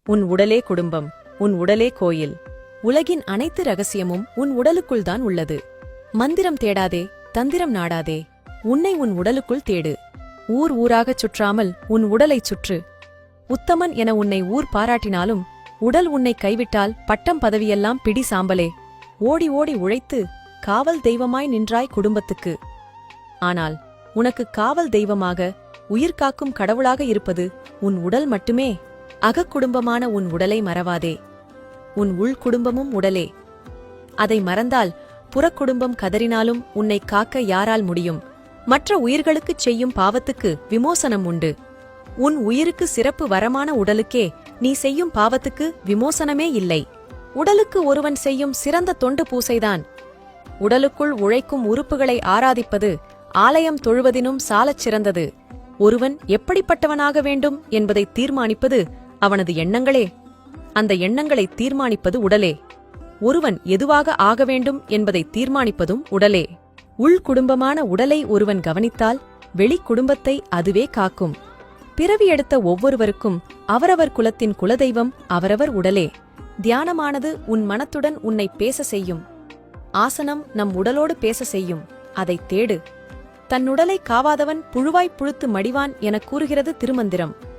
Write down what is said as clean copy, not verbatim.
உன் உடலே குடும்பம், உன் உடலே கோயில். உலகின் அனைத்து ரகசியமும் உன் உடலுக்குள்தான் உள்ளது. மந்திரம் தேடாதே, தந்திரம் நாடாதே, உன்னை உன் உடலுக்குள் தேடு. ஊர் ஊராகச் சுற்றாமல் உன் உடலைச் சுற்று. உத்தமன் என உன்னை ஊர் பாராட்டினாலும் உடல் உன்னை கைவிட்டால் பட்டம் பதவியெல்லாம் பிடி சாம்பலே. ஓடி ஓடி உழைத்து காவல் தெய்வமாய் நின்றாய் குடும்பத்துக்கு. ஆனால் உனக்கு காவல் தெய்வமாக உயிர்காக்கும் கடவுளாக இருப்பது உன் உடல் மட்டுமே. அகக்குடும்பமான உன் உடலை மறவாதே. உன் உள்குடும்பமும் உடலே. அதை மறந்தால் புறக்குடும்பம் கதறினாலும் உன்னை காக்க யாரால் முடியும்? மற்ற உயிர்களுக்குச் செய்யும் பாவத்துக்கு விமோசனம் உண்டு. உன் உயிருக்கு சிறப்பு வரமான உடலுக்கே நீ செய்யும் பாவத்துக்கு விமோசனமே இல்லை. உடலுக்கு ஒருவன் செய்யும் சிறந்த தொண்டு பூசைதான். உடலுக்குள் உழைக்கும் உறுப்புகளை ஆராதிப்பது ஆலயம் தொழுவதினும் சாலச் சிறந்தது. ஒருவன் எப்படிப்பட்டவனாக வேண்டும் என்பதை தீர்மானிப்பது அவனது எண்ணங்களே. அந்த எண்ணங்களை தீர்மானிப்பது உடலே. ஒருவன் எதுவாக ஆக வேண்டும் என்பதை தீர்மானிப்பதும் உடலே. உள்குடும்பமான உடலை ஒருவன் கவனித்தால் வெளிக்குடும்பத்தை அதுவே காக்கும். பிறவி எடுத்த ஒவ்வொருவருக்கும் அவரவர் குலத்தின் குலதெய்வம் அவரவர் உடலே. தியானமானது உன் மனத்துடன் உன்னை பேச செய்யும். ஆசனம் நம் உடலோடு பேச செய்யும். அதைத் தேடு. தன்னுடலை காவாதவன் புழுவாய்ப் புழுத்து மடிவான் எனக் கூறுகிறது திருமந்திரம்.